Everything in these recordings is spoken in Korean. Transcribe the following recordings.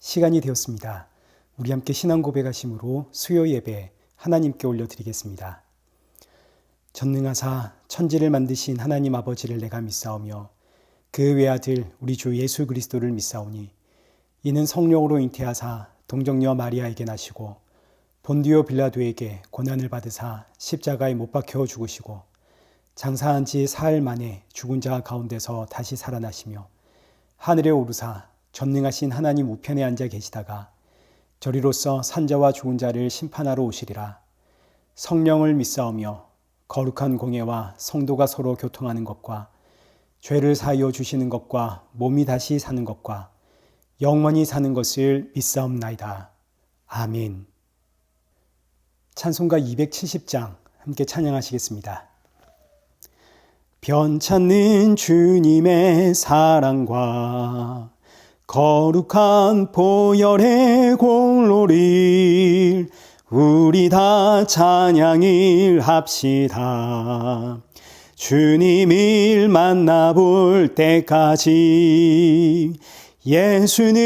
시간이 되었습니다. 우리 함께 신앙 고백하심으로 수요 예배 하나님께 올려드리겠습니다. 전능하사 천지를 만드신 하나님 아버지를 내가 믿사오며 그 외아들 우리 주 예수 그리스도를 믿사오니 이는 성령으로 잉태하사 동정녀 마리아에게 나시고 본디오 빌라도에게 고난을 받으사 십자가에 못 박혀 죽으시고 장사한 지 사흘 만에 죽은 자 가운데서 다시 살아나시며 하늘에 오르사 전능하신 하나님 우편에 앉아 계시다가 저리로서 산자와 죽은 자를 심판하러 오시리라. 성령을 믿사오며 거룩한 공예와 성도가 서로 교통하는 것과 죄를 사하여 주시는 것과 몸이 다시 사는 것과 영원히 사는 것을 믿사옵나이다. 아멘. 찬송가 270장 함께 찬양하시겠습니다. 변찮는 주님의 사랑과 거룩한 보혈의 공로를 우리 다 찬양을 합시다. 주님을 만나볼 때까지 예수는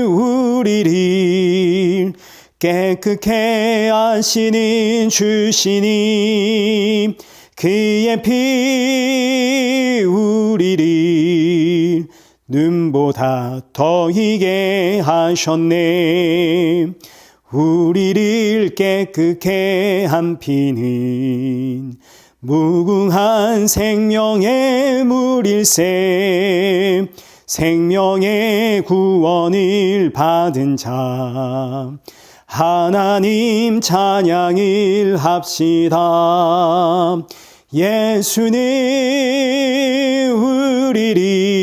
우리를 깨끗게 하시는 주시니 그의 피 우리를 눈보다 더 희게 하셨네. 우리를 깨끗게 한 피는 무궁한 생명의 물일세. 생명의 구원을 받은 자 하나님 찬양을 합시다. 예수는 우리를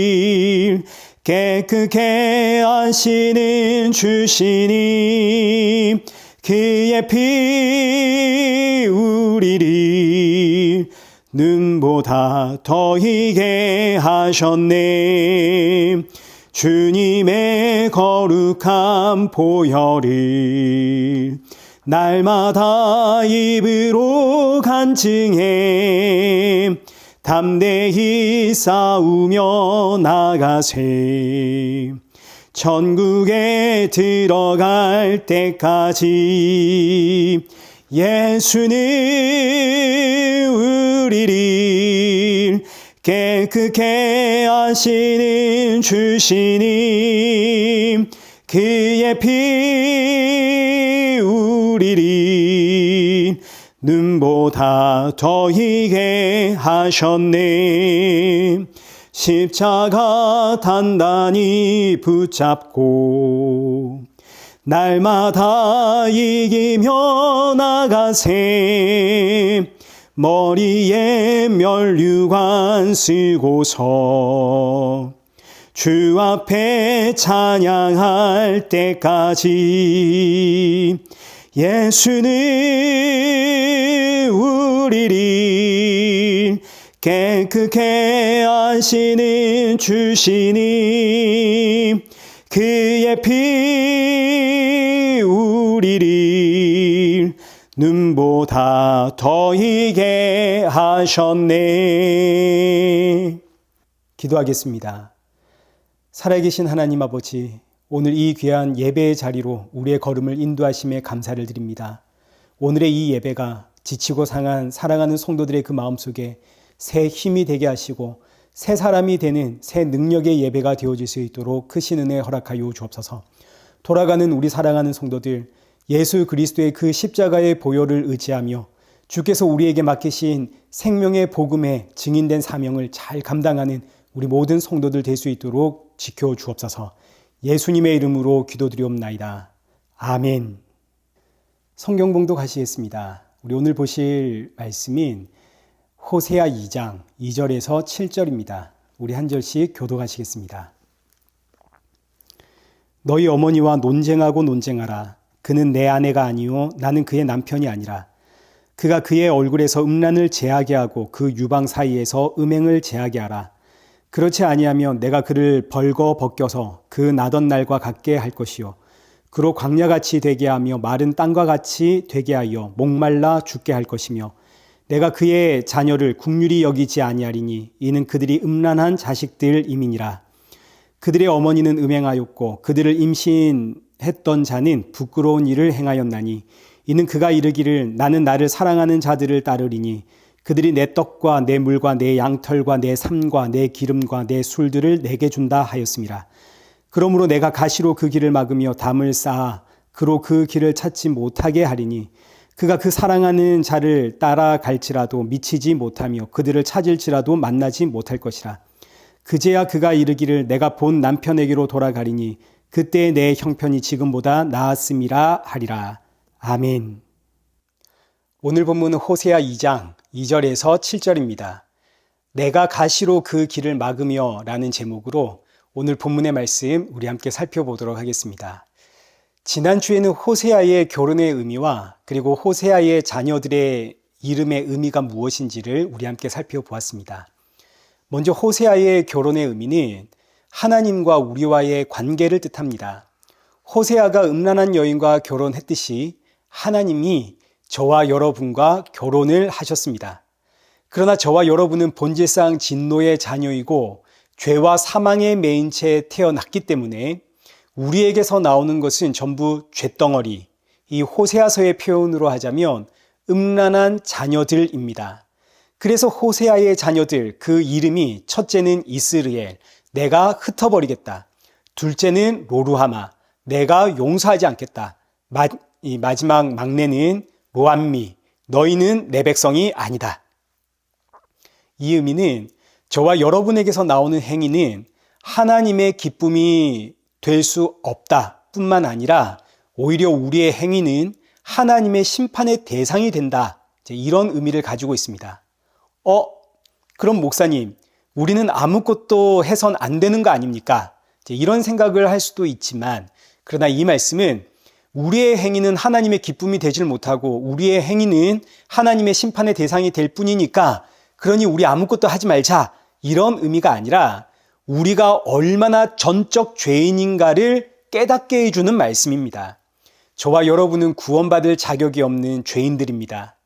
깨끗게 하시는 주시니 그의 피 우리를 눈보다 더 희게 하셨네. 주님의 거룩한 보혈을 날마다 입으로 간증해 담대히 싸우며 나가세. 천국에 들어갈 때까지 예수는 우리를 깨끗게 하시는 주시니 그의 피 우리를 눈보다 더 희게 하셨네. 십자가 단단히 붙잡고 날마다 이기며 나가세. 머리에 면류관 쓰고서 주 앞에 찬양할 때까지 예수는 우리를 깨끗게 하시는 주시니 그의 피 우리를 눈보다 더 희게 하셨네. 기도하겠습니다. 살아계신 하나님 아버지, 오늘 이 귀한 예배의 자리로 우리의 걸음을 인도하심에 감사를 드립니다. 오늘의 이 예배가 지치고 상한 사랑하는 성도들의 그 마음속에 새 힘이 되게 하시고 새 사람이 되는 새 능력의 예배가 되어질 수 있도록 크신 은혜 허락하여 주옵소서. 돌아가는 우리 사랑하는 성도들, 예수 그리스도의 그 십자가의 보혈을 의지하며 주께서 우리에게 맡기신 생명의 복음에 증인된 사명을 잘 감당하는 우리 모든 성도들 될 수 있도록 지켜 주옵소서. 예수님의 이름으로 기도드리옵나이다. 아멘. 성경 봉독하시겠습니다. 우리 오늘 보실 말씀인 호세아 2장 2절에서 7절입니다. 우리 한 절씩 교독하시겠습니다. 너희 어머니와 논쟁하라. 그는 내 아내가 아니요 나는 그의 남편이 아니라. 그가 그의 얼굴에서 음란을 제하게 하고 그 유방 사이에서 음행을 제하게 하라. 그렇지 아니하면 내가 그를 벌거 벗겨서 그 나던 날과 같게 할 것이요 그로 광야같이 되게 하며 마른 땅과 같이 되게 하여 목말라 죽게 할 것이며 내가 그의 자녀를 국률이 여기지 아니하리니 이는 그들이 음란한 자식들임이니라. 그들의 어머니는 음행하였고 그들을 임신했던 자는 부끄러운 일을 행하였나니 이는 그가 이르기를 나는 나를 사랑하는 자들을 따르리니 그들이 내 떡과 내 물과 내 양털과 내 삶과 내 기름과 내 술들을 내게 준다 하였습니다. 그러므로 내가 가시로 그 길을 막으며 담을 쌓아 그로 그 길을 찾지 못하게 하리니 그가 그 사랑하는 자를 따라갈지라도 미치지 못하며 그들을 찾을지라도 만나지 못할 것이라. 그제야 그가 이르기를 내가 본 남편에게로 돌아가리니 그때 내 형편이 지금보다 나았음이라 하리라. 아멘. 오늘 본문은 호세아 2장 2절에서 7절입니다. 내가 가시로 그 길을 막으며 라는 제목으로 오늘 본문의 말씀 우리 함께 살펴보도록 하겠습니다. 지난주에는 호세아의 결혼의 의미와 그리고 호세아의 자녀들의 이름의 의미가 무엇인지를 우리 함께 살펴보았습니다. 먼저 호세아의 결혼의 의미는 하나님과 우리와의 관계를 뜻합니다. 호세아가 음란한 여인과 결혼했듯이 하나님이 저와 여러분과 결혼을 하셨습니다. 그러나 저와 여러분은 본질상 진노의 자녀이고 죄와 사망에 매인 채 태어났기 때문에 우리에게서 나오는 것은 전부 쇳덩어리, 이 호세아서의 표현으로 하자면 음란한 자녀들입니다. 그래서 호세아의 자녀들, 그 이름이 첫째는 이스르엘, 내가 흩어버리겠다. 둘째는 로루하마, 내가 용서하지 않겠다. 이 마지막 막내는 로암미, 너희는 내 백성이 아니다. 이 의미는 저와 여러분에게서 나오는 행위는 하나님의 기쁨이 될 수 없다 뿐만 아니라 오히려 우리의 행위는 하나님의 심판의 대상이 된다. 이런 의미를 가지고 있습니다. 그럼 목사님, 우리는 아무것도 해선 안 되는 거 아닙니까? 이런 생각을 할 수도 있지만 그러나 이 말씀은 우리의 행위는 하나님의 기쁨이 되질 못하고 우리의 행위는 하나님의 심판의 대상이 될 뿐이니까 그러니 우리 아무것도 하지 말자 이런 의미가 아니라 우리가 얼마나 전적 죄인인가를 깨닫게 해주는 말씀입니다. 저와 여러분은 구원받을 자격이 없는 죄인들입니다.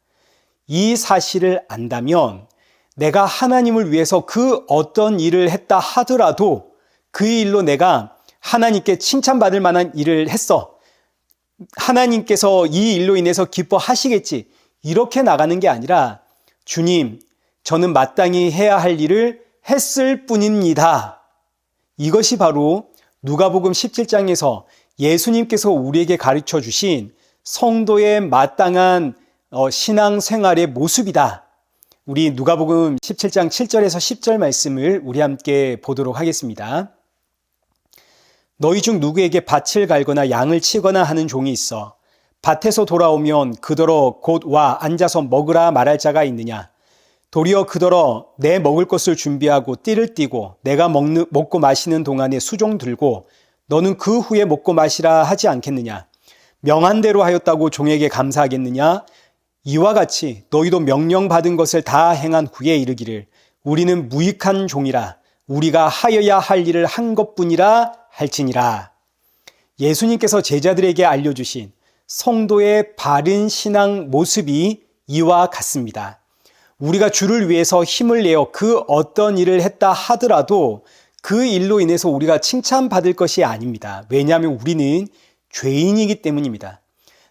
이 사실을 안다면 내가 하나님을 위해서 그 어떤 일을 했다 하더라도 그 일로 내가 하나님께 칭찬받을 만한 일을 했어. 하나님께서 이 일로 인해서 기뻐하시겠지. 이렇게 나가는 게 아니라 주님, 저는 마땅히 해야 할 일을 했을 뿐입니다. 이것이 바로 누가복음 17장에서 예수님께서 우리에게 가르쳐 주신 성도의 마땅한 신앙생활의 모습이다. 우리 누가복음 17장 7절에서 10절 말씀을 우리 함께 보도록 하겠습니다. 너희 중 누구에게 밭을 갈거나 양을 치거나 하는 종이 있어 밭에서 돌아오면 그더러 곧 와 앉아서 먹으라 말할 자가 있느냐? 도리어 그더러 내 먹을 것을 준비하고 띠를 띠고 내가 먹고 마시는 동안에 수종 들고 너는 그 후에 먹고 마시라 하지 않겠느냐? 명한 대로 하였다고 종에게 감사하겠느냐? 이와 같이 너희도 명령받은 것을 다 행한 후에 이르기를 우리는 무익한 종이라 우리가 하여야 할 일을 한 것뿐이라 할지니라. 예수님께서 제자들에게 알려주신 성도의 바른 신앙 모습이 이와 같습니다. 우리가 주를 위해서 힘을 내어 그 어떤 일을 했다 하더라도 그 일로 인해서 우리가 칭찬받을 것이 아닙니다. 왜냐하면 우리는 죄인이기 때문입니다.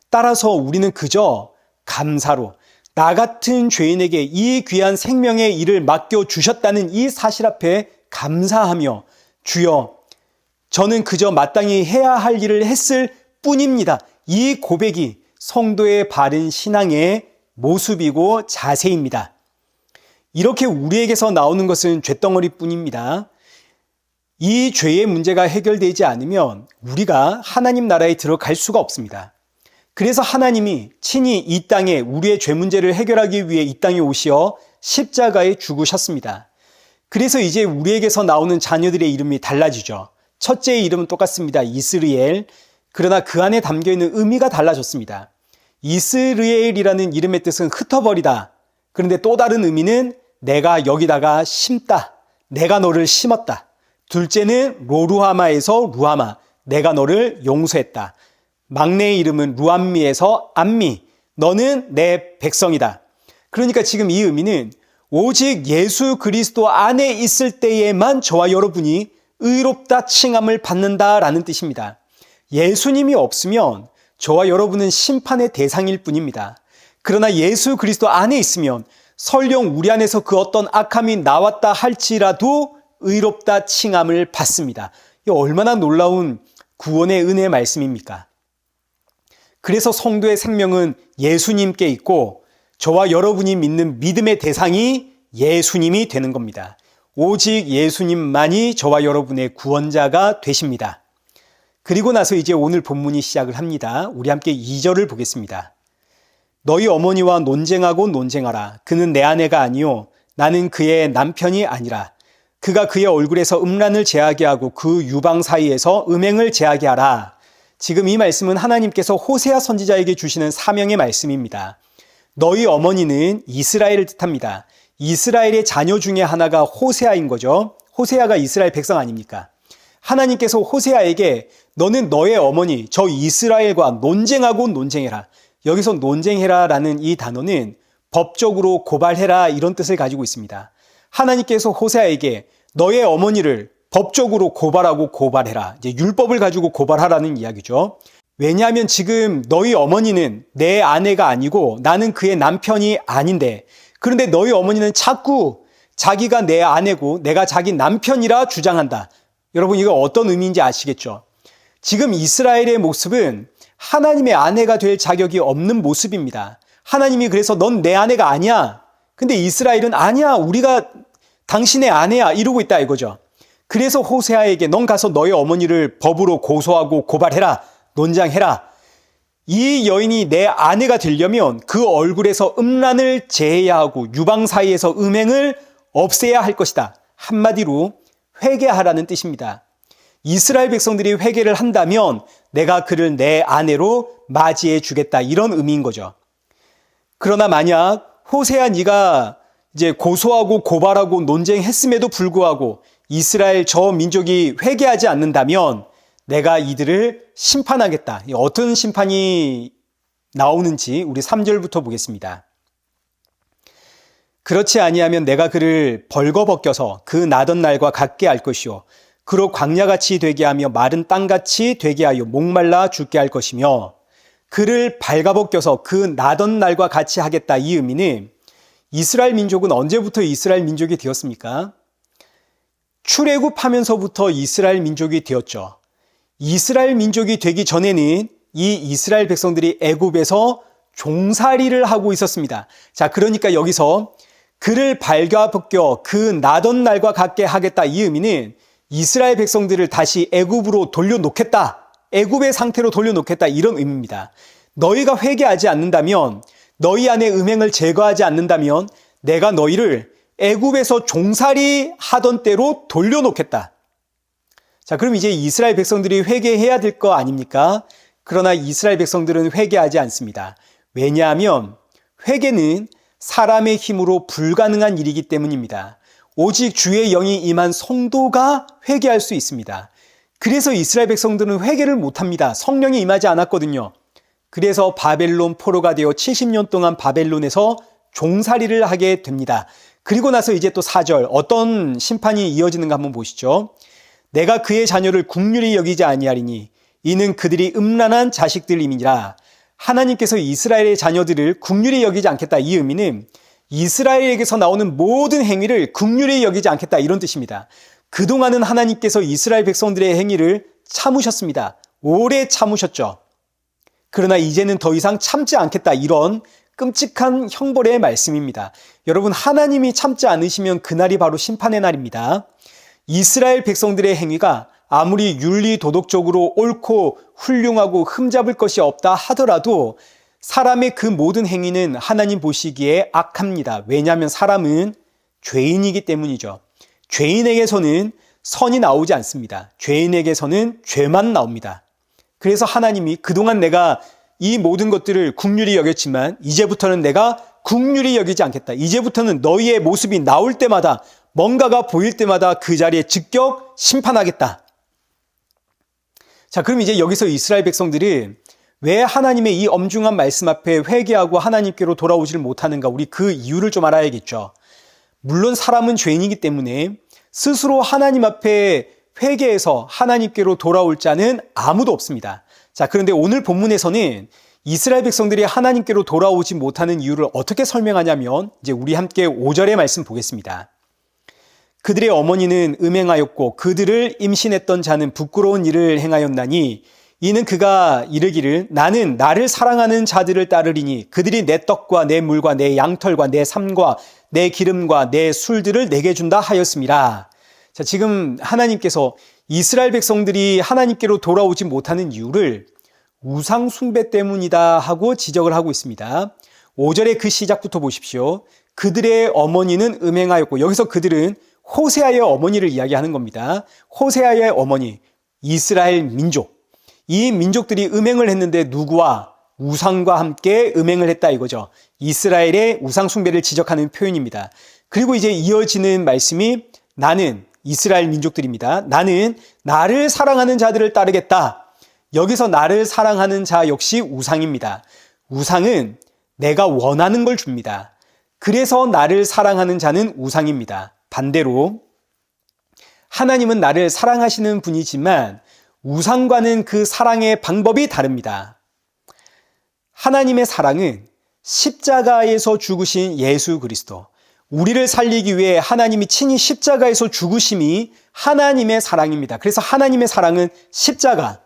따라서 우리는 그저 감사로 나 같은 죄인에게 이 귀한 생명의 일을 맡겨주셨다는 이 사실 앞에 감사하며 주여 저는 그저 마땅히 해야 할 일을 했을 뿐입니다. 이 고백이 성도의 바른 신앙의 모습이고 자세입니다. 이렇게 우리에게서 나오는 것은 쇳덩어리 뿐입니다. 이 죄의 문제가 해결되지 않으면 우리가 하나님 나라에 들어갈 수가 없습니다. 그래서 하나님이 친히 이 땅에 우리의 죄 문제를 해결하기 위해 이 땅에 오시어 십자가에 죽으셨습니다. 그래서 이제 우리에게서 나오는 자녀들의 이름이 달라지죠. 첫째의 이름은 똑같습니다. 이스라엘. 그러나 그 안에 담겨있는 의미가 달라졌습니다. 이스라엘이라는 이름의 뜻은 흩어버리다. 그런데 또 다른 의미는 내가 여기다가 심다. 내가 너를 심었다. 둘째는 로루하마에서 루하마. 내가 너를 용서했다. 막내의 이름은 루암미에서 암미. 너는 내 백성이다. 그러니까 지금 이 의미는 오직 예수 그리스도 안에 있을 때에만 저와 여러분이 의롭다 칭함을 받는다라는 뜻입니다. 예수님이 없으면 저와 여러분은 심판의 대상일 뿐입니다. 그러나 예수 그리스도 안에 있으면 설령 우리 안에서 그 어떤 악함이 나왔다 할지라도 의롭다 칭함을 받습니다. 이 얼마나 놀라운 구원의 은혜의 말씀입니까? 그래서 성도의 생명은 예수님께 있고 저와 여러분이 믿는 믿음의 대상이 예수님이 되는 겁니다. 오직 예수님만이 저와 여러분의 구원자가 되십니다. 그리고 나서 이제 오늘 본문이 시작을 합니다. 우리 함께 2절을 보겠습니다. 너희 어머니와 논쟁하고 논쟁하라. 그는 내 아내가 아니요 나는 그의 남편이 아니라. 그가 그의 얼굴에서 음란을 제하게 하고 그 유방 사이에서 음행을 제하게 하라. 지금 이 말씀은 하나님께서 호세아 선지자에게 주시는 사명의 말씀입니다. 너희 어머니는 이스라엘을 뜻합니다. 이스라엘의 자녀 중에 하나가 호세아인 거죠. 호세아가 이스라엘 백성 아닙니까? 하나님께서 호세아에게 너는 너의 어머니 저 이스라엘과 논쟁하고 논쟁해라. 여기서 논쟁해라라는 이 단어는 법적으로 고발해라 이런 뜻을 가지고 있습니다. 하나님께서 호세아에게 너의 어머니를 법적으로 고발하고 고발해라. 이제 율법을 가지고 고발하라는 이야기죠. 왜냐하면 지금 너희 어머니는 내 아내가 아니고 나는 그의 남편이 아닌데 그런데 너희 어머니는 자꾸 자기가 내 아내고 내가 자기 남편이라 주장한다. 여러분 이거 어떤 의미인지 아시겠죠? 지금 이스라엘의 모습은 하나님의 아내가 될 자격이 없는 모습입니다. 하나님이 그래서 넌 내 아내가 아니야. 근데 이스라엘은 아니야. 우리가 당신의 아내야. 이러고 있다 이거죠. 그래서 호세아에게 넌 가서 너의 어머니를 법으로 고소하고 고발해라. 논장해라. 이 여인이 내 아내가 되려면 그 얼굴에서 음란을 제해야 하고 유방 사이에서 음행을 없애야 할 것이다. 한마디로 회개하라는 뜻입니다. 이스라엘 백성들이 회개를 한다면 내가 그를 내 아내로 맞이해 주겠다. 이런 의미인 거죠. 그러나 만약 호세아 네가 이제 고소하고 고발하고 논쟁했음에도 불구하고 이스라엘 저 민족이 회개하지 않는다면 내가 이들을 심판하겠다. 어떤 심판이 나오는지 우리 3절부터 보겠습니다. 그렇지 아니하면 내가 그를 벌거벗겨서 그 나던 날과 같게 할 것이요 그로 광야같이 되게 하며 마른 땅같이 되게 하여 목말라 죽게 할 것이며 그를 발가벗겨서 그 나던 날과 같이 하겠다. 이 의미는 이스라엘 민족은 언제부터 이스라엘 민족이 되었습니까? 출애굽하면서부터 이스라엘 민족이 되었죠. 이스라엘 민족이 되기 전에는 이 이스라엘 백성들이 애굽에서 종살이를 하고 있었습니다. 자, 그러니까 여기서 그를 발가벗겨 그 나던 날과 같게 하겠다. 이 의미는 이스라엘 백성들을 다시 애굽으로 돌려놓겠다. 애굽의 상태로 돌려놓겠다. 이런 의미입니다. 너희가 회개하지 않는다면 너희 안에 음행을 제거하지 않는다면 내가 너희를 애굽에서 종살이 하던 때로 돌려놓겠다. 자, 그럼 이제 이스라엘 백성들이 회개해야 될 거 아닙니까? 그러나 이스라엘 백성들은 회개하지 않습니다. 왜냐하면 회개는 사람의 힘으로 불가능한 일이기 때문입니다. 오직 주의 영이 임한 성도가 회개할 수 있습니다. 그래서 이스라엘 백성들은 회개를 못합니다. 성령이 임하지 않았거든요. 그래서 바벨론 포로가 되어 70년 동안 바벨론에서 종살이를 하게 됩니다. 그리고 나서 이제 또 4절 어떤 심판이 이어지는가 한번 보시죠. 내가 그의 자녀를 국률이 여기지 아니하리니 이는 그들이 음란한 자식들임이니라. 하나님께서 이스라엘의 자녀들을 국률이 여기지 않겠다. 이 의미는 이스라엘에게서 나오는 모든 행위를 국률이 여기지 않겠다. 이런 뜻입니다. 그동안은 하나님께서 이스라엘 백성들의 행위를 참으셨습니다. 오래 참으셨죠. 그러나 이제는 더 이상 참지 않겠다. 이런 끔찍한 형벌의 말씀입니다. 여러분, 하나님이 참지 않으시면 그날이 바로 심판의 날입니다. 이스라엘 백성들의 행위가 아무리 윤리 도덕적으로 옳고 훌륭하고 흠잡을 것이 없다 하더라도 사람의 그 모든 행위는 하나님 보시기에 악합니다. 왜냐하면 사람은 죄인이기 때문이죠. 죄인에게서는 선이 나오지 않습니다. 죄인에게서는 죄만 나옵니다. 그래서 하나님이 그동안 내가 이 모든 것들을 국률이 여겼지만 이제부터는 내가 국률이 여기지 않겠다. 이제부터는 너희의 모습이 나올 때마다 뭔가가 보일 때마다 그 자리에 즉격 심판하겠다. 자, 그럼 이제 여기서 이스라엘 백성들은 왜 하나님의 이 엄중한 말씀 앞에 회개하고 하나님께로 돌아오지를 못하는가? 우리 그 이유를 좀 알아야겠죠. 물론 사람은 죄인이기 때문에 스스로 하나님 앞에 회개해서 하나님께로 돌아올 자는 아무도 없습니다. 자, 그런데 오늘 본문에서는 이스라엘 백성들이 하나님께로 돌아오지 못하는 이유를 어떻게 설명하냐면 이제 우리 함께 5절의 말씀 보겠습니다. 그들의 어머니는 음행하였고 그들을 임신했던 자는 부끄러운 일을 행하였나니 이는 그가 이르기를 나는 나를 사랑하는 자들을 따르리니 그들이 내 떡과 내 물과 내 양털과 내 삶과 내 기름과 내 술들을 내게 준다 하였습니다. 자, 지금 하나님께서 이스라엘 백성들이 하나님께로 돌아오지 못하는 이유를 우상 숭배 때문이다 하고 지적을 하고 있습니다. 5절의 그 시작부터 보십시오. 그들의 어머니는 음행하였고, 여기서 그들은 호세아의 어머니를 이야기하는 겁니다. 호세아의 어머니, 이스라엘 민족. 이 민족들이 음행을 했는데 누구와? 우상과 함께 음행을 했다 이거죠. 이스라엘의 우상 숭배를 지적하는 표현입니다. 그리고 이제 이어지는 말씀이 나는 이스라엘 민족들입니다. 나는 나를 사랑하는 자들을 따르겠다. 여기서 나를 사랑하는 자 역시 우상입니다. 우상은 내가 원하는 걸 줍니다. 그래서 나를 사랑하는 자는 우상입니다. 반대로 하나님은 나를 사랑하시는 분이지만 우상과는 그 사랑의 방법이 다릅니다. 하나님의 사랑은 십자가에서 죽으신 예수 그리스도, 우리를 살리기 위해 하나님이 친히 십자가에서 죽으심이 하나님의 사랑입니다. 그래서 하나님의 사랑은 십자가.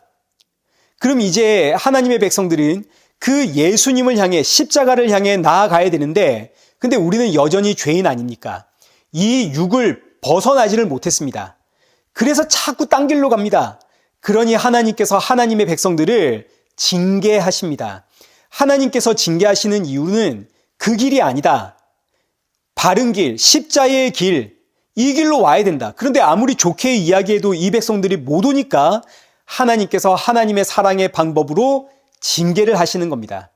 그럼 이제 하나님의 백성들은 그 예수님을 향해 십자가를 향해 나아가야 되는데 근데 우리는 여전히 죄인 아닙니까? 이 육을 벗어나지를 못했습니다. 그래서 자꾸 딴 길로 갑니다. 그러니 하나님께서 하나님의 백성들을 징계하십니다. 하나님께서 징계하시는 이유는 그 길이 아니다. 바른 길, 십자의 길, 이 길로 와야 된다. 그런데 아무리 좋게 이야기해도 이 백성들이 못 오니까 하나님께서 하나님의 사랑의 방법으로 징계를 하시는 겁니다.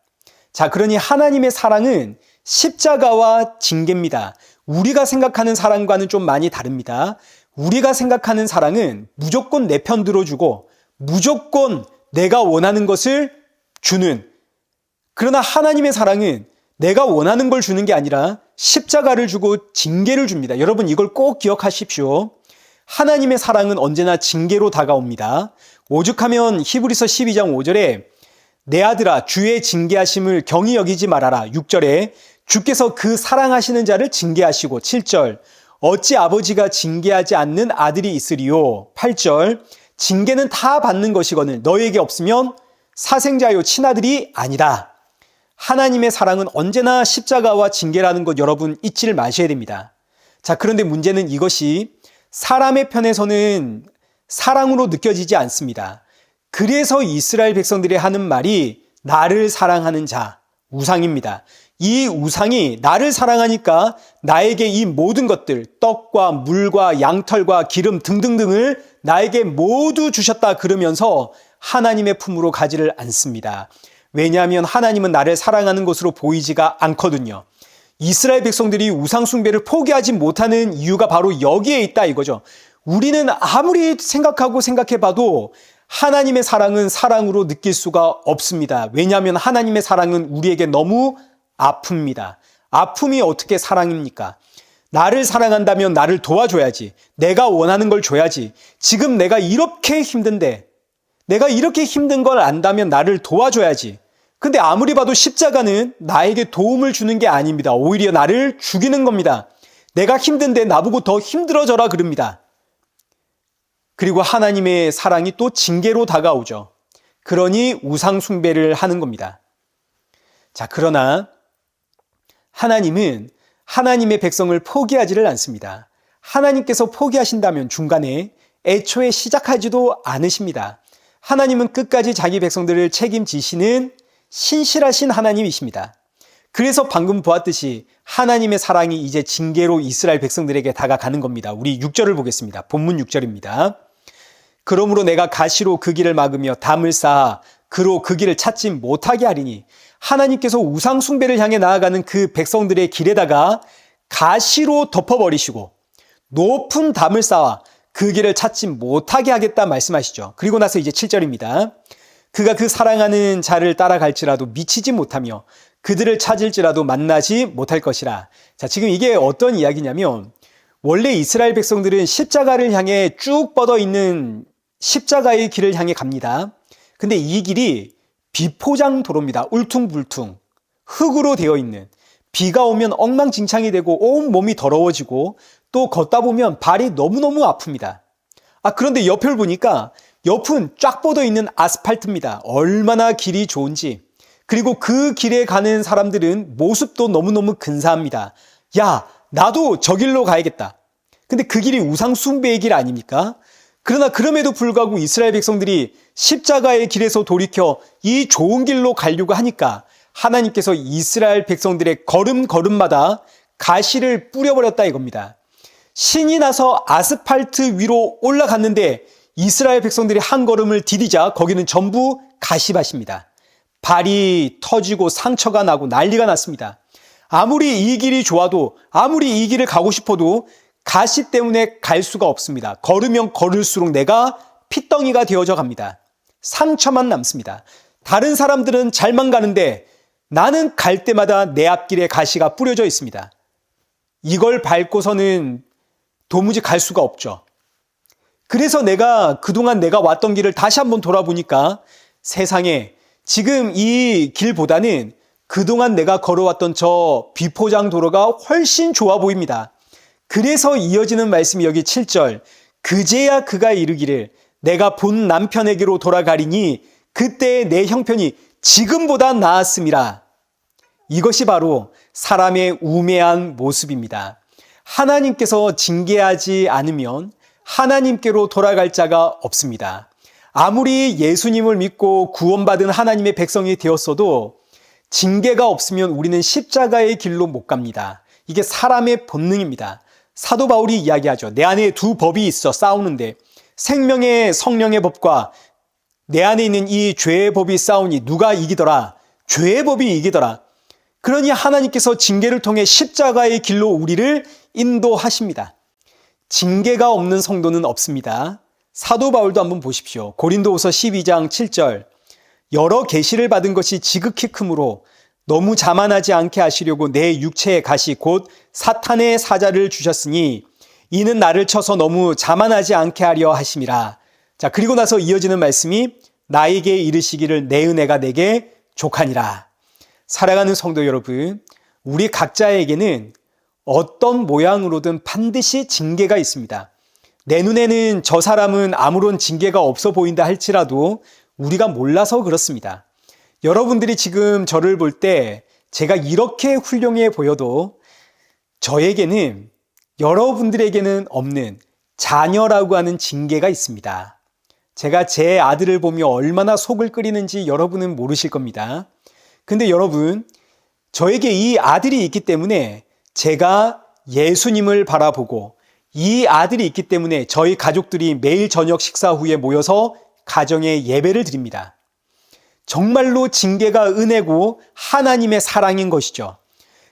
자, 그러니 하나님의 사랑은 십자가와 징계입니다. 우리가 생각하는 사랑과는 좀 많이 다릅니다. 우리가 생각하는 사랑은 무조건 내 편 들어주고 무조건 내가 원하는 것을 주는, 그러나 하나님의 사랑은 내가 원하는 걸 주는 게 아니라 십자가를 주고 징계를 줍니다. 여러분 이걸 꼭 기억하십시오. 하나님의 사랑은 언제나 징계로 다가옵니다. 오죽하면 히브리서 12장 5절에 내 아들아 주의 징계하심을 경히 여기지 말아라. 6절에 주께서 그 사랑하시는 자를 징계하시고, 7절 어찌 아버지가 징계하지 않는 아들이 있으리요. 8절 징계는 다 받는 것이거늘 너에게 없으면 사생자요 친아들이 아니라. 하나님의 사랑은 언제나 십자가와 징계라는 것 여러분 잊지를 마셔야 됩니다. 자, 그런데 문제는 이것이 사람의 편에서는 사랑으로 느껴지지 않습니다. 그래서 이스라엘 백성들이 하는 말이 나를 사랑하는 자, 우상입니다. 이 우상이 나를 사랑하니까 나에게 이 모든 것들, 떡과 물과 양털과 기름 등등등을 나에게 모두 주셨다 그러면서 하나님의 품으로 가지를 않습니다. 왜냐하면 하나님은 나를 사랑하는 것으로 보이지가 않거든요. 이스라엘 백성들이 우상 숭배를 포기하지 못하는 이유가 바로 여기에 있다 이거죠. 우리는 아무리 생각하고 생각해봐도 하나님의 사랑은 사랑으로 느낄 수가 없습니다. 왜냐하면 하나님의 사랑은 우리에게 너무 아픕니다. 아픔이 어떻게 사랑입니까? 나를 사랑한다면 나를 도와줘야지. 내가 원하는 걸 줘야지. 지금 내가 이렇게 힘든데, 내가 이렇게 힘든 걸 안다면 나를 도와줘야지. 근데 아무리 봐도 십자가는 나에게 도움을 주는 게 아닙니다. 오히려 나를 죽이는 겁니다. 내가 힘든데 나보고 더 힘들어져라 그럽니다. 그리고 하나님의 사랑이 또 징계로 다가오죠. 그러니 우상 숭배를 하는 겁니다. 자, 그러나 하나님은 하나님의 백성을 포기하지를 않습니다. 하나님께서 포기하신다면 중간에 애초에 시작하지도 않으십니다. 하나님은 끝까지 자기 백성들을 책임지시는 신실하신 하나님이십니다. 그래서 방금 보았듯이 하나님의 사랑이 이제 징계로 이스라엘 백성들에게 다가가는 겁니다. 우리 6절을 보겠습니다. 본문 6절입니다. 그러므로 내가 가시로 그 길을 막으며 담을 쌓아 그로 그 길을 찾지 못하게 하리니, 하나님께서 우상 숭배를 향해 나아가는 그 백성들의 길에다가 가시로 덮어버리시고 높은 담을 쌓아 그 길을 찾지 못하게 하겠다 말씀하시죠. 그리고 나서 이제 7절입니다. 그가 그 사랑하는 자를 따라갈지라도 미치지 못하며 그들을 찾을지라도 만나지 못할 것이라. 자, 지금 이게 어떤 이야기냐면 원래 이스라엘 백성들은 십자가를 향해 쭉 뻗어 있는 십자가의 길을 향해 갑니다. 근데 이 길이 비포장 도로입니다. 울퉁불퉁 흙으로 되어 있는, 비가 오면 엉망진창이 되고 온 몸이 더러워지고 또 걷다 보면 발이 너무너무 아픕니다. 그런데 옆을 보니까 옆은 쫙 뻗어 있는 아스팔트입니다. 얼마나 길이 좋은지. 그리고 그 길에 가는 사람들은 모습도 너무너무 근사합니다. 야, 나도 저 길로 가야겠다. 근데 그 길이 우상숭배의 길 아닙니까? 그러나 그럼에도 불구하고 이스라엘 백성들이 십자가의 길에서 돌이켜 이 좋은 길로 가려고 하니까 하나님께서 이스라엘 백성들의 걸음걸음마다 가시를 뿌려버렸다 이겁니다. 신이 나서 아스팔트 위로 올라갔는데 이스라엘 백성들이 한 걸음을 디디자 거기는 전부 가시밭입니다. 발이 터지고 상처가 나고 난리가 났습니다. 아무리 이 길이 좋아도, 아무리 이 길을 가고 싶어도 가시 때문에 갈 수가 없습니다. 걸으면 걸을수록 내가 핏덩이가 되어져 갑니다. 상처만 남습니다. 다른 사람들은 잘만 가는데 나는 갈 때마다 내 앞길에 가시가 뿌려져 있습니다. 이걸 밟고서는 도무지 갈 수가 없죠. 그래서 그동안 내가 왔던 길을 다시 한번 돌아보니까 세상에 지금 이 길보다는 그동안 내가 걸어왔던 저 비포장 도로가 훨씬 좋아 보입니다. 그래서 이어지는 말씀이 여기 7절, 그제야 그가 이르기를 내가 본 남편에게로 돌아가리니 그때의 내 형편이 지금보다 나았음이라. 이것이 바로 사람의 우매한 모습입니다. 하나님께서 징계하지 않으면 하나님께로 돌아갈 자가 없습니다. 아무리 예수님을 믿고 구원받은 하나님의 백성이 되었어도 징계가 없으면 우리는 십자가의 길로 못 갑니다. 이게 사람의 본능입니다. 사도 바울이 이야기하죠. 내 안에 두 법이 있어 싸우는데 생명의 성령의 법과 내 안에 있는 이 죄의 법이 싸우니 누가 이기더라? 죄의 법이 이기더라. 그러니 하나님께서 징계를 통해 십자가의 길로 우리를 인도하십니다. 징계가 없는 성도는 없습니다. 사도 바울도 한번 보십시오. 고린도후서 12장 7절, 여러 계시를 받은 것이 지극히 크므로 너무 자만하지 않게 하시려고 내 육체의 가시 곧 사탄의 사자를 주셨으니 이는 나를 쳐서 너무 자만하지 않게 하려 하심이라. 자, 그리고 나서 이어지는 말씀이 나에게 이르시기를 내 은혜가 내게 족하니라. 사랑하는 성도 여러분, 우리 각자에게는 어떤 모양으로든 반드시 징계가 있습니다. 내 눈에는 저 사람은 아무런 징계가 없어 보인다 할지라도 우리가 몰라서 그렇습니다. 여러분들이 지금 저를 볼 때 제가 이렇게 훌륭해 보여도 저에게는, 여러분들에게는 없는 자녀라고 하는 징계가 있습니다. 제가 제 아들을 보며 얼마나 속을 끓이는지 여러분은 모르실 겁니다. 근데 여러분, 저에게 이 아들이 있기 때문에 제가 예수님을 바라보고 이 아들이 있기 때문에 저희 가족들이 매일 저녁 식사 후에 모여서 가정에 예배를 드립니다. 정말로 징계가 은혜고 하나님의 사랑인 것이죠.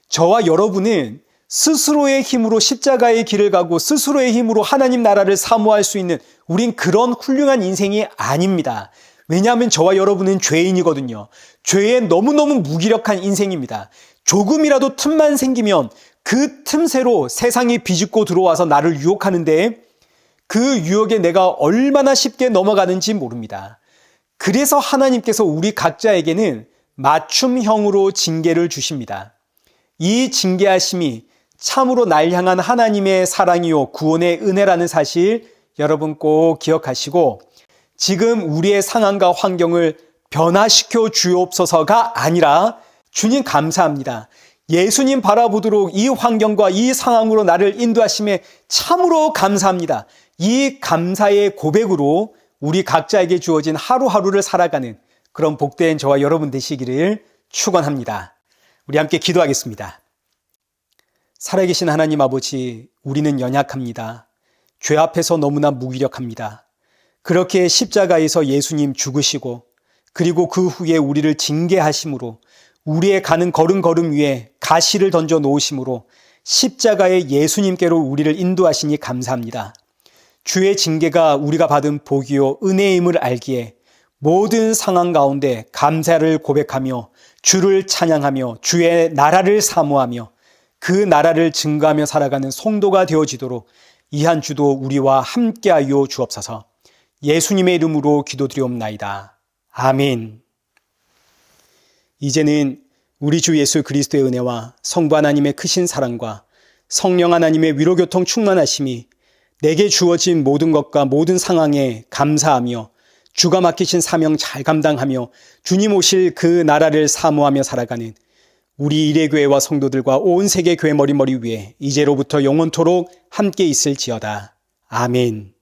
저와 여러분은 스스로의 힘으로 십자가의 길을 가고 스스로의 힘으로 하나님 나라를 사모할 수 있는, 우린 그런 훌륭한 인생이 아닙니다. 왜냐하면 저와 여러분은 죄인이거든요. 죄에 너무너무 무기력한 인생입니다. 조금이라도 틈만 생기면 그 틈새로 세상이 비집고 들어와서 나를 유혹하는데 그 유혹에 내가 얼마나 쉽게 넘어가는지 모릅니다. 그래서 하나님께서 우리 각자에게는 맞춤형으로 징계를 주십니다. 이 징계하심이 참으로 날 향한 하나님의 사랑이요 구원의 은혜라는 사실 여러분 꼭 기억하시고, 지금 우리의 상황과 환경을 변화시켜 주옵소서가 아니라 주님 감사합니다. 예수님 바라보도록 이 환경과 이 상황으로 나를 인도하심에 참으로 감사합니다. 이 감사의 고백으로 우리 각자에게 주어진 하루하루를 살아가는 그런 복된 저와 여러분 되시기를 축원합니다. 우리 함께 기도하겠습니다. 살아계신 하나님 아버지, 우리는 연약합니다. 죄 앞에서 너무나 무기력합니다. 그렇게 십자가에서 예수님 죽으시고 그리고 그 후에 우리를 징계하심으로 우리의 가는 걸음걸음 위에 가시를 던져 놓으심으로 십자가의 예수님께로 우리를 인도하시니 감사합니다. 주의 징계가 우리가 받은 복이요 은혜임을 알기에 모든 상황 가운데 감사를 고백하며 주를 찬양하며 주의 나라를 사모하며 그 나라를 증거하며 살아가는 성도가 되어지도록 이 한 주도 우리와 함께하여 주옵소서. 예수님의 이름으로 기도드리옵나이다. 아멘. 이제는 우리 주 예수 그리스도의 은혜와 성부 하나님의 크신 사랑과 성령 하나님의 위로교통 충만하심이 내게 주어진 모든 것과 모든 상황에 감사하며 주가 맡기신 사명 잘 감당하며 주님 오실 그 나라를 사모하며 살아가는 우리 일회교회와 성도들과 온 세계 교회 머리머리 위에 이제로부터 영원토록 함께 있을지어다. 아멘.